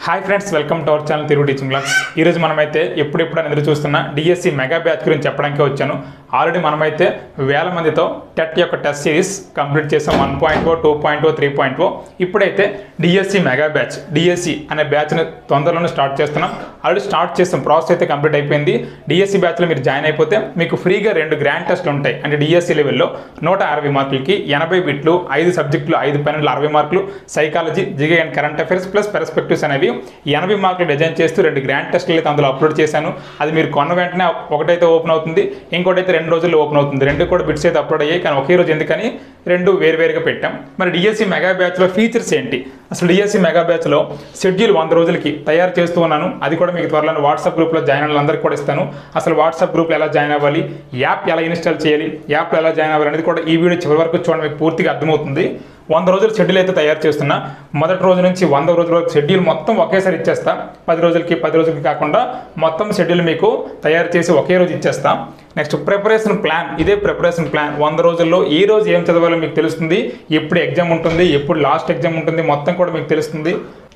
Hi friends, welcome to our channel Telugu teaching class. ఈరోజు మనమైతే ఎప్పుడెప్పుడు ఎదురు చూస్తున్న డిఎస్సి మెగా బ్యాచ్ గురించి చెప్పడానికి వచ్చాను. ఆల్రెడీ మనమైతే వేల మందితో టెట్ యొక్క టెస్ట్ సిరీస్ కంప్లీట్ చేసాం. 1.0, 2.0, 3.0. ఇప్పుడైతే డిఎస్సి మెగా బ్యాచ్ డిఎస్సి అనే బ్యాచ్ని తొందరలోనే స్టార్ట్ చేస్తున్నాం. ఆల్రెడీ స్టార్ట్ చేస్తాం, ప్రాసెస్ అయితే కంప్లీట్ అయిపోయింది. డిఎస్సి బ్యాచ్లో మీరు జాయిన్ అయిపోతే మీకు ఫ్రీగా 2 గ్రాండ్ టెస్ట్లు ఉంటాయి. అంటే డిఎస్సి లెవెల్లో 160 మార్కులకి 80 బిట్లు, 5 సబ్జెక్టులు, 5 పైన 60 మార్కులు, psychology, G K and current affairs plus perspectives అనేవి 80 మార్కులు డిజైన్ చేస్తూ 2 గ్రాండ్ టెస్ట్లు అయితే అందులో అప్లోడ్ చేశాను. అది మీరు కొన్న వెంటనే ఒకటైతే ఓపెన్ అవుతుంది, ఇంకోటైతే 2 రోజుల్లో ఓపెన్ అవుతుంది. 2 కూడా బిట్స్ అయితే అప్లోడ్ అయ్యాయి, కానీ ఒకే రోజు ఎందుకని 2 వేరువేరుగా పెట్టాం. మరి డిఎస్సి మెగా బ్యాచ్లో ఫీచర్స్ ఏంటి? అసలు డిఎస్సి మెగా బ్యాచ్లో షెడ్యూల్ 100 రోజులకి తయారు చేస్తూ ఉన్నాను. అది కూడా మీకు త్వరలో వాట్సాప్ గ్రూప్లో జాయిన్ అయిన వాళ్ళందరికీ కూడా ఇస్తాను. అసలు వాట్సాప్ గ్రూప్లో ఎలా జాయిన్ అవ్వాలి, యాప్ ఎలా ఇన్స్టాల్ చేయాలి, యాప్లో ఎలా జాయిన్ అవ్వాలి అనేది కూడా ఈ వీడియో చివరి వరకు చూడండి, మీకు పూర్తిగా అర్థమవుతుంది. 100 రోజుల షెడ్యూల్ అయితే తయారు చేస్తున్నా. మొదటి రోజు నుంచి 100 రోజుల వరకు షెడ్యూల్ మొత్తం ఒకేసారి ఇచ్చేస్తా. 10 రోజులకి కాకుండా మొత్తం షెడ్యూల్ మీకు తయారు చేసి ఒకే రోజు ఇచ్చేస్తా. Next preparation plan. ఇదే ప్రిపరేషన్ ప్లాన్. 100 రోజుల్లో ఏ రోజు ఏం చదవాలో మీకు తెలుస్తుంది, ఎప్పుడు ఎగ్జామ్ ఉంటుంది, ఎప్పుడు లాస్ట్ ఎగ్జామ్ ఉంటుంది, మొత్తం కూడా మీకు తెలుస్తుంది.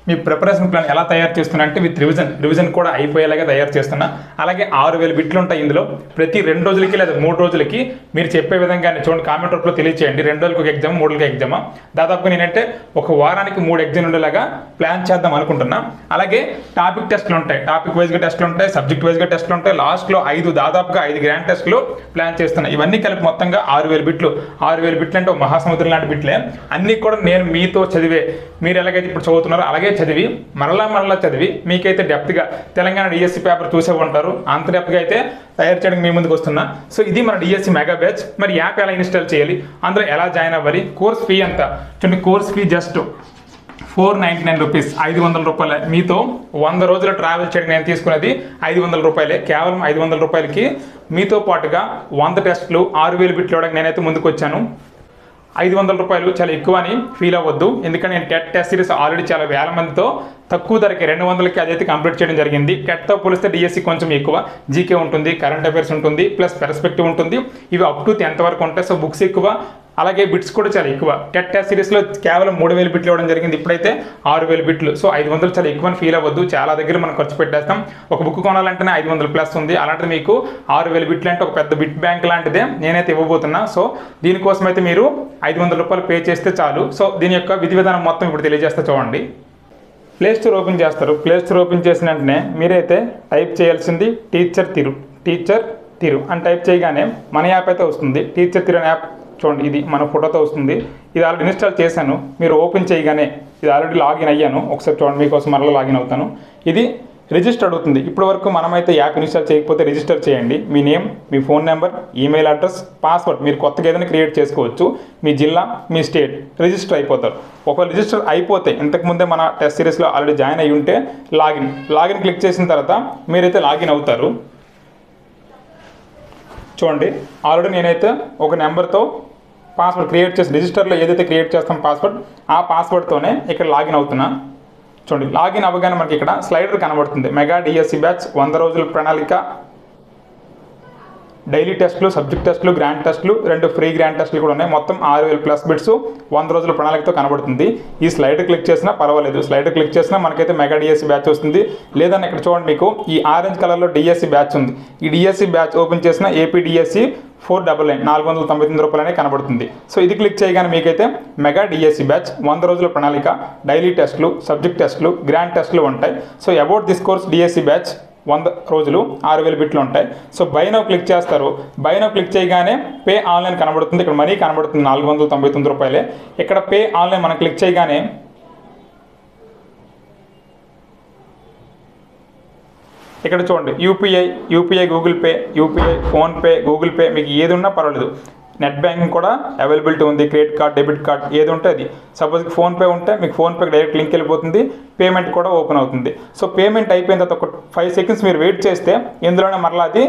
మీ ప్రిపరేషన్ ప్లాన్ ఎలా తయారు చేస్తున్నా అంటే విత్ రివిజన్ కూడా అయిపోయేలాగా తయారు చేస్తున్నా. అలాగే 6000 బిట్లు ఉంటాయి ఇందులో. ప్రతి 2 రోజులకి లేదా 3 రోజులకి మీరు చెప్పే విధంగానే చూడండి, కామెంట్ రూపంలో తెలియచేయండి. 2 రోజులకు ఒక ఎగ్జామ్, 3 రోజులకి ఎగ్జామా. దాదాపుగా నేనంటే ఒక వారానికి 3 ఎగ్జామ్ ఉండేలాగా ప్లాన్ చేద్దాం అనుకుంటున్నా. అలాగే టాపిక్ టెస్ట్లు ఉంటాయి, టాపిక్ వైజ్గా టెస్ట్లు ఉంటాయి, సబ్జెక్ట్ వైజ్గా టెస్ట్లు ఉంటాయి. లాస్ట్లో దాదాపుగా 5 గ్రాండ్ టెస్ట్లు ప్లాన్ చేస్తున్నా. ఇవన్నీ కలిపి మొత్తంగా 6000 బిట్లు. 6000 బిట్లు అంటే ఒక మహాసముద్రం లాంటి బిట్లే. అన్నీ కూడా నేను మీతో చదివే, మీరు ఎలాగైతే ఇప్పుడు చదువుతున్నారో అలాగే చదివి మరలా చదివి మీకైతే డెప్త్గా తెలంగాణ డిఎస్సి పేపర్ చూసే ఉంటారు, అంత డెప్త్గా అయితే తయారు చేయడానికి మీ ముందుకు వస్తున్నా. సో ఇది మన డిఎస్సి మెగా బ్యాచ్. మరి యాప్ ఎలా ఇన్స్టాల్ చేయాలి, అందులో ఎలా జాయిన్ అవ్వాలి, కోర్స్ ఫీ ఎంత చూడండి. కోర్స్ ఫీ జస్ట్ 499 రూపీస్, 500 రూపాయలే. మీతో 100 రోజులు ట్రావెల్ చేయడానికి నేను తీసుకునేది 500 రూపాయలే. కేవలం 500 రూపాయలకి మీతో పాటుగా 100 టెస్టులు 6000 బిట్లు ఇవ్వడానికి నేనైతే ముందుకు వచ్చాను. 500 రూపాయలు చాలా ఎక్కువ అని ఫీల్ అవ్వద్దు, ఎందుకంటే నేను టెస్ట్ సిరీస్ ఆల్రెడీ చాలా వేల మందితో తక్కువ ధరకి 200కి అదైతే కంప్లీట్ చేయడం జరిగింది. టెట్తో పోలిస్తే డిఎస్సి కొంచెం ఎక్కువ. జీకే ఉంటుంది, కరెంట్ అఫైర్స్ ఉంటుంది, ప్లస్ పెర్స్పెక్టివ్ ఉంటుంది. ఇవి అప్ టు 10th వరకు ఉంటాయి. సో బుక్స్ ఎక్కువ, అలాగే బిట్స్ కూడా చాలా ఎక్కువ. టెట్ సిరీస్లో కేవలం 3000 బిట్లు ఇవ్వడం జరిగింది, ఇప్పుడైతే 6000 బిట్లు. సో 500 చాలా ఎక్కువ అని ఫీల్ అవ్వద్దు. చాలా దగ్గర మనం ఖర్చు పెట్టేస్తాం. ఒక బుక్ కొనాలంటేనే 500 ప్లస్ ఉంది, అలాంటిది మీకు 6000 బిట్లు అంటే ఒక పెద్ద బిట్ బ్యాంక్ లాంటిదే నేనైతే ఇవ్వబోతున్నా. సో దీనికోసం అయితే మీరు 500 రూపాయలు పే చేస్తే చాలు. సో దీని యొక్క విధి విధానం మొత్తం ఇప్పుడు తెలియజేస్తే చూడండి. ప్లే స్టోర్ ఓపెన్ చేస్తారు. ప్లే స్టోర్ ఓపెన్ చేసిన వెంటనే మీరైతే టైప్ చేయాల్సింది టీచర్ తిరు అని టైప్ చేయగానే మన యాప్ అయితే వస్తుంది. టీచర్ తిరు అనే యాప్ చూడండి, ఇది మన ఫోటోతో వస్తుంది. ఇది ఆల్రెడీ ఇన్స్టాల్ చేశాను. మీరు ఓపెన్ చేయగానే ఇది ఆల్రెడీ లాగిన్ అయ్యాను. ఒకసారి చూడండి, మీకోసం మరలా లాగిన్ అవుతాను. ఇది రిజిస్టర్ అడుగుతుంది. ఇప్పటి వరకు మనమైతే యాప్ ఇన్స్టాల్ చేయకపోతే రిజిస్టర్ చేయండి. మీ నేమ్, మీ phone number, email address, password మీరు కొత్తగా ఏదైనా క్రియేట్ చేసుకోవచ్చు. మీ జిల్లా, మీ స్టేట్, రిజిస్టర్ అయిపోతారు. ఒకవేళ రిజిస్టర్ అయిపోతే ఇంతకుముందే మన టెస్ట్ సిరీస్లో ఆల్రెడీ జాయిన్ అయ్యి ఉంటే లాగిన్ క్లిక్ చేసిన తర్వాత మీరైతే లాగిన్ అవుతారు. చూడండి, ఆల్రెడీ నేనైతే ఒక నెంబర్తో పాస్వర్డ్ క్రియేట్ చేసి రిజిస్టర్లో ఏదైతే క్రియేట్ చేస్తాం పాస్వర్డ్, ఆ పాస్వర్డ్తోనే ఇక్కడ లాగిన్ అవుతున్నా. చూడండి, లాగిన్ అవ్వగానే మనకి ఇక్కడ స్లైడర్ కనబడుతుంది. మెగా డిఎస్సి బ్యాచ్ 100 రోజుల ప్రణాళిక, డైలీ టెస్టులు, సబ్జెక్ట్ టెస్టులు, గ్రాండ్ టెస్టులు, 2 ఫ్రీ గ్రాండ్ టెస్టులు కూడా ఉన్నాయి. మొత్తం 6000 ప్లస్ బిట్స్ 100 రోజుల ప్రణాళికతో కనబడుతుంది. ఈ స్లైడర్ క్లిక్ చేసినా పర్వాలేదు, స్లైడర్ క్లిక్ చేసినా మనకైతే మెగా డిఎస్సి బ్యాచ్ వస్తుంది. లేదని ఇక్కడ చూడండి, మీకు ఈ ఆరెంజ్ కలర్లో డిఎస్సి బ్యాచ్ ఉంది. ఈ డిఎస్సి బ్యాచ్ ఓపెన్ చేసిన ఏపీ డిఎస్సి 499 499 రూపాయలనే కనబడుతుంది. సో ఇది క్లిక్ చేయగానే మీకైతే మెగా డిఎస్సి బ్యాచ్ 100 రోజుల ప్రణాళిక, డైలీ టెస్టులు, సబ్జెక్ట్ టెస్టులు, గ్రాండ్ టెస్టులు ఉంటాయి. So about this course DSC batch 100 రోజులు 6000 బిట్లు ఉంటాయి. సో బై నౌ క్లిక్ చేస్తారు. బై నౌ క్లిక్ చేయగానే పే ఆన్లైన్ కనబడుతుంది. ఇక్కడ మనీ కనబడుతుంది 499 రూపాయలే. ఇక్కడ పే ఆన్లైన్ మనం క్లిక్ చేయగానే ఇక్కడ చూడండి, UPI Google pay, UPI PhonePe, Google pay, మీకు ఏది ఉన్నా పర్వాలేదు. నెట్ బ్యాంకింగ్ కూడా అవైలబిలిటీ ఉంది. క్రెడిట్ కార్డ్, డెబిట్ కార్డ్ ఏది ఉంటే అది. సపోజ్ ఫోన్పే ఉంటే మీకు ఫోన్పేకి డైరెక్ట్ లింక్ వెళ్ళిపోతుంది, పేమెంట్ కూడా ఓపెన్ అవుతుంది. సో పేమెంట్ అయిపోయిన తర్వాత ఒక 5 సెకండ్స్ మీరు వెయిట్ చేస్తే ఇందులోనే మరలా అది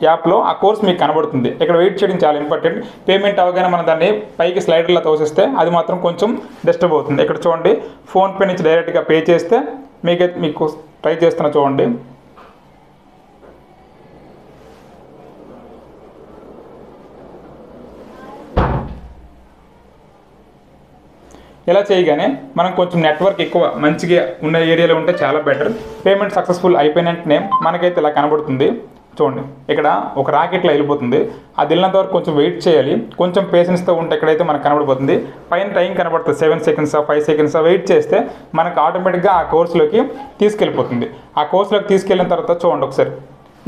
యాప్లో ఆ కోర్స్ మీకు కనబడుతుంది. ఇక్కడ వెయిట్ చేయడం చాలా ఇంపార్టెంట్. పేమెంట్ అవగానే మనం దాన్ని పైకి స్లైడర్లో తోసిస్తే అది మాత్రం కొంచెం డిస్టర్బ్ అవుతుంది. ఇక్కడ చూడండి, ఫోన్పే నుంచి డైరెక్ట్గా పే చేస్తే మీకు ట్రై చేస్తున్నా చూడండి. ఇలా చేయగానే మనం కొంచెం నెట్వర్క్ ఎక్కువ మంచిగా ఉన్న ఏరియాలో ఉంటే చాలా బెటర్. పేమెంట్ సక్సెస్ఫుల్ అయిపోయినట్టునే మనకైతే ఇలా కనబడుతుంది. చూడండి ఇక్కడ ఒక రాకెట్లో వెళ్ళిపోతుంది. అది వెళ్ళినంత వరకు కొంచెం వెయిట్ చేయాలి. కొంచెం పేషెన్స్తో ఉంటే ఎక్కడైతే మనకు కనబడిపోతుంది. పైన టైం కనబడుతుంది 7 సెకండ్స్ 5 సెకండ్స్ వెయిట్ చేస్తే మనకు ఆటోమేటిక్గా ఆ కోర్సులోకి తీసుకెళ్ళిపోతుంది. ఆ కోర్సులోకి తీసుకెళ్ళిన తర్వాత చూడండి ఒకసారి.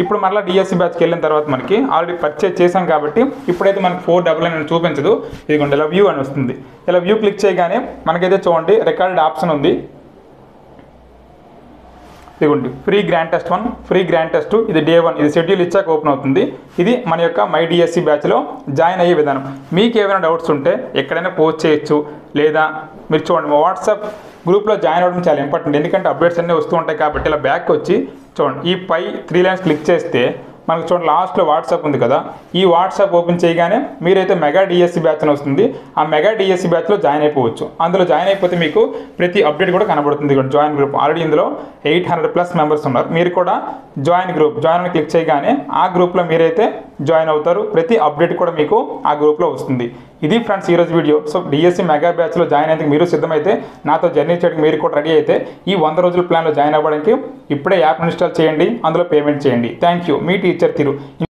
ఇప్పుడు మళ్ళీ డిఎస్సి బ్యాచ్కి వెళ్ళిన తర్వాత మనకి ఆల్రెడీ పర్చేజ్ చేసాం కాబట్టి ఇప్పుడైతే మనకు 499 చూపించదు. ఇదిగోండి ఇలా వ్యూ అని వస్తుంది. ఇలా వ్యూ క్లిక్ చేయగానే మనకైతే చూడండి రికార్డెడ్ ఆప్షన్ ఉంది. ఇదిగోండి free grand test 1, free grand test 2, ఇది డే 1, ఇది షెడ్యూల్ ఇచ్చాక ఓపెన్ అవుతుంది. ఇది మన యొక్క మై డిఎస్సి బ్యాచ్లో జాయిన్ అయ్యే విధానం. మీకు ఏమైనా డౌట్స్ ఉంటే ఎక్కడైనా పోస్ట్ చేయొచ్చు, లేదా మీరు చూడండి మా వాట్సాప్ గ్రూప్లో జాయిన్ అవ్వడం చాలా ఇంపార్టెంట్. ఎందుకంటే అప్డేట్స్ అన్నీ వస్తూ ఉంటాయి కాబట్టి. ఇలా బ్యాక్ వచ్చి చూడండి ఈ పై 3 లైన్స్ క్లిక్ చేస్తే మనకు చూడండి లాస్ట్లో వాట్సాప్ ఉంది కదా, ఈ వాట్సాప్ ఓపెన్ చేయగానే మీరైతే మెగా డిఎస్సి బ్యాచ్ అని వస్తుంది. ఆ మెగా డిఎస్సి బ్యాచ్లో జాయిన్ అయిపోవచ్చు. అందులో జాయిన్ అయిపోతే మీకు ప్రతి అప్డేట్ కూడా కనబడుతుంది. జాయిన్ గ్రూప్ ఆల్రెడీ ఇందులో 800+ మెంబర్స్ ఉన్నారు. మీరు కూడా జాయిన్ గ్రూప్ జాయిన్ అని క్లిక్ చేయగానే ఆ గ్రూప్లో మీరైతే జాయిన్ అవుతారు. ప్రతి అప్డేట్ కూడా మీకు ఆ గ్రూప్లో వస్తుంది. ఇది ఫ్రెండ్స్ ఈరోజు వీడియో. సో డిఎస్సి మెగా బ్యాచ్లో జాయిన్ అయితే మీరు సిద్ధమైతే నాతో జర్నీ చేయడానికి మీరు కూడా రెడీ అయితే ఈ 100 రోజుల ప్లాన్లో జాయిన్ అవ్వడానికి ఇప్పుడే యాప్ ఇన్స్టాల్ చేయండి, అందులో పేమెంట్ చేయండి. Thank you. మీ టీచర్ తిరు.